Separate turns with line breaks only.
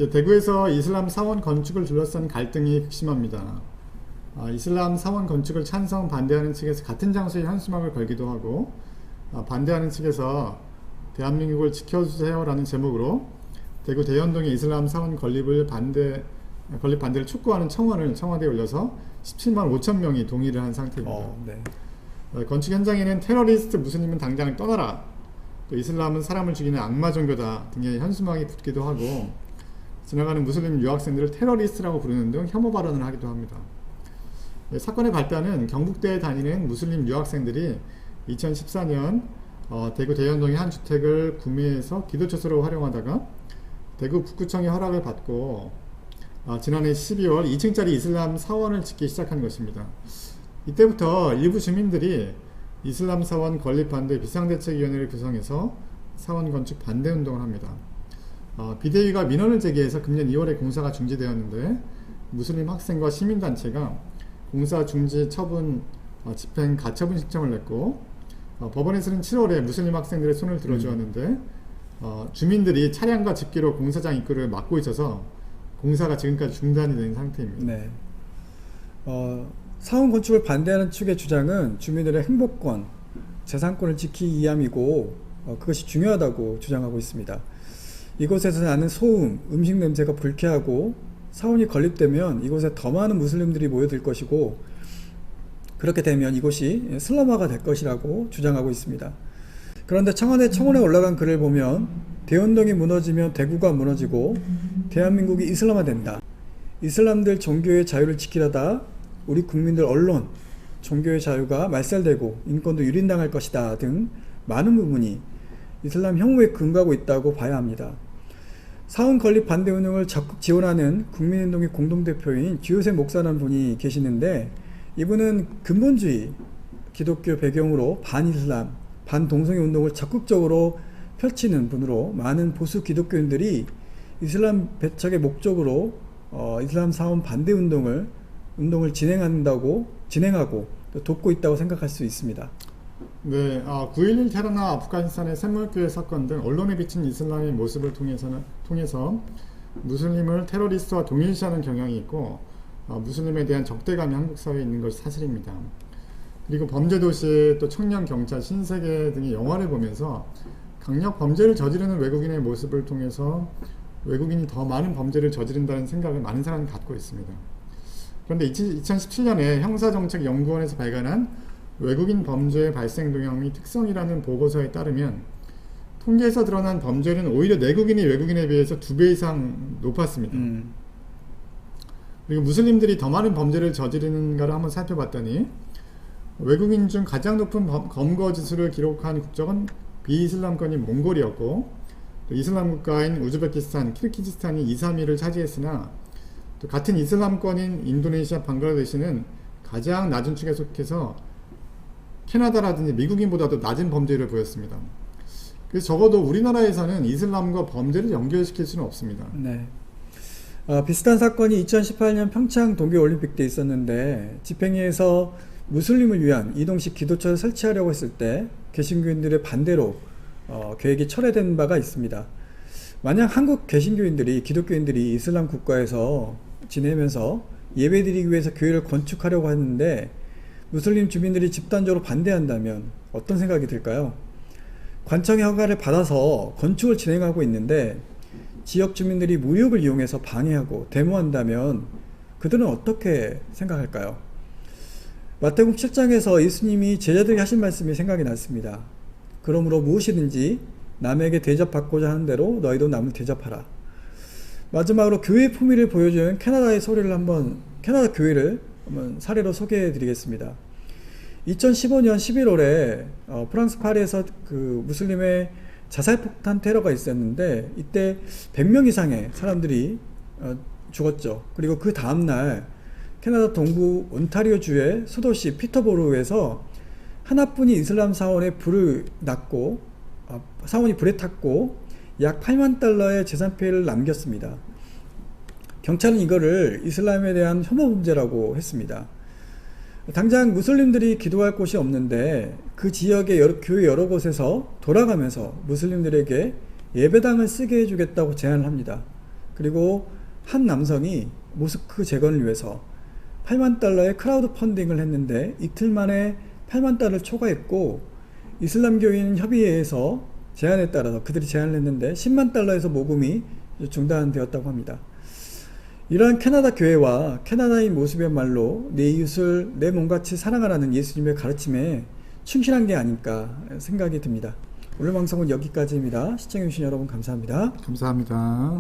대구에서 이슬람 사원 건축을 둘러싼 갈등이 극심합니다. 이슬람 사원 건축을 찬성 반대하는 측에서 같은 장소에 현수막을 걸기도 하고, 반대하는 측에서 대한민국을 지켜주세요라는 제목으로 대구 대연동의 이슬람 사원 건립 반대를 촉구하는 청원을 청와대에 올려서 17만 5천 명이 동의를 한 상태입니다.
네.
건축 현장에는 테러리스트 무슬림은 당장 떠나라, 또 이슬람은 사람을 죽이는 악마 종교다 등의 현수막이 붙기도 하고, 지나가는 무슬림 유학생들을 테러리스트라고 부르는 등 혐오 발언을 하기도 합니다. 사건의 발단은 경북대에 다니는 무슬림 유학생들이 2014년 대구 대연동의 한 주택을 구매해서 기도처소로 활용하다가 대구 북구청의 허락을 받고 지난해 12월 2층짜리 이슬람 사원을 짓기 시작한 것입니다. 이때부터 일부 주민들이 이슬람 사원 건립 반대 비상대책위원회를 구성해서 사원 건축 반대 운동을 합니다. 비대위가 민원을 제기해서 금년 2월에 공사가 중지되었는데, 무슬림 학생과 시민단체가 공사 중지 처분 집행 가처분 신청을 냈고, 법원에서는 7월에 무슬림 학생들의 손을 들어주었는데 주민들이 차량과 집기로 공사장 입구를 막고 있어서 공사가 지금까지 중단이 된 상태입니다.
네. 사원 건축을 반대하는 측의 주장은 주민들의 행복권, 재산권을 지키기 위함이고 그것이 중요하다고 주장하고 있습니다. 이곳에서 나는 소음, 음식 냄새가 불쾌하고 사원이 건립되면 이곳에 더 많은 무슬림들이 모여들 것이고, 그렇게 되면 이곳이 슬럼화가 될 것이라고 주장하고 있습니다. 그런데 청와대 청원에 올라간 글을 보면 대연동이 무너지면 대구가 무너지고 대한민국이 이슬람화된다, 이슬람들 종교의 자유를 지키려다 우리 국민들 언론, 종교의 자유가 말살되고 인권도 유린당할 것이다 등 많은 부분이 이슬람 혐오에 근거하고 있다고 봐야 합니다. 사원 건립 반대 운동을 적극 지원하는 국민운동의 공동대표인 주요셉 목사라는 분이 계시는데, 이분은 근본주의 기독교 배경으로 반이슬람, 반동성애 운동을 적극적으로 펼치는 분으로 많은 보수 기독교인들이 이슬람 배척의 목적으로 이슬람 사원 반대 운동을 진행하고 또 돕고 있다고 생각할 수 있습니다.
네, 9.11 테러나 아프가니스탄의 샘물교회 사건 등 언론에 비친 이슬람의 모습을 통해서 무슬림을 테러리스트와 동일시하는 경향이 있고, 무슬림에 대한 적대감이 한국 사회에 있는 것이 사실입니다. 그리고 범죄도시, 또 청년경찰, 신세계 등의 영화를 보면서 강력 범죄를 저지르는 외국인의 모습을 통해서 외국인이 더 많은 범죄를 저지른다는 생각을 많은 사람이 갖고 있습니다. 그런데 2017년에 형사정책연구원에서 발간한 외국인 범죄의 발생 동향 및 특성이라는 보고서에 따르면 통계에서 드러난 범죄는 오히려 내국인이 외국인에 비해서 2배 이상 높았습니다. 그리고 무슬림들이 더 많은 범죄를 저지르는가를 한번 살펴봤더니 외국인 중 가장 높은 검거 지수를 기록한 국적은 비이슬람권인 몽골이었고, 또 이슬람 국가인 우즈베키스탄, 키르기즈스탄이 2, 3위를 차지했으나 또 같은 이슬람권인 인도네시아, 방글라데시는 가장 낮은 축에 속해서 캐나다라든지 미국인보다도 낮은 범죄를 보였습니다. 그래서 적어도 우리나라에서는 이슬람과 범죄를 연결시킬 수는 없습니다.
네. 비슷한 사건이 2018년 평창 동계올림픽 때 있었는데, 집행위에서 무슬림을 위한 이동식 기도처를 설치하려고 했을 때 개신교인들의 반대로 계획이 철회된 바가 있습니다. 만약 한국 개신교인들이, 기독교인들이 이슬람 국가에서 지내면서 예배드리기 위해서 교회를 건축하려고 하는데 무슬림 주민들이 집단적으로 반대한다면 어떤 생각이 들까요? 관청의 허가를 받아서 건축을 진행하고 있는데 지역 주민들이 무력을 이용해서 방해하고 데모한다면 그들은 어떻게 생각할까요? 마태복음 7장에서 예수님이 제자들에게 하신 말씀이 생각이 났습니다. 그러므로 무엇이든지 남에게 대접받고자 하는 대로 너희도 남을 대접하라. 마지막으로 교회의 품위를 보여주는 캐나다 교회를 한번 사례로 소개해 드리겠습니다. 2015년 11월에 프랑스 파리에서 그 무슬림의 자살폭탄 테러가 있었는데 이때 100명 이상의 사람들이 죽었죠. 그리고 그 다음날 캐나다 동부 온타리오주의 수도시 피터보로에서 하나뿐인 이슬람 사원에 불을 났고 사원이 불에 탔고 약 8만 달러의 재산 피해를 남겼습니다. 경찰은 이거를 이슬람에 대한 혐오 문제라고 했습니다. 당장 무슬림들이 기도할 곳이 없는데 그 지역의 교회 여러 곳에서 돌아가면서 무슬림들에게 예배당을 쓰게 해주겠다고 제안을 합니다. 그리고 한 남성이 모스크 재건을 위해서 8만 달러의 크라우드 펀딩을 했는데 이틀 만에 8만 달러를 초과했고, 이슬람교인 협의회에서 제안에 따라서 그들이 제안을 했는데 10만 달러에서 모금이 중단되었다고 합니다. 이러한 캐나다 교회와 캐나다인 모습이야말로 내 이웃을 내 몸같이 사랑하라는 예수님의 가르침에 충실한 게 아닐까 생각이 듭니다. 오늘 방송은 여기까지입니다. 시청해주신 여러분 감사합니다.
감사합니다.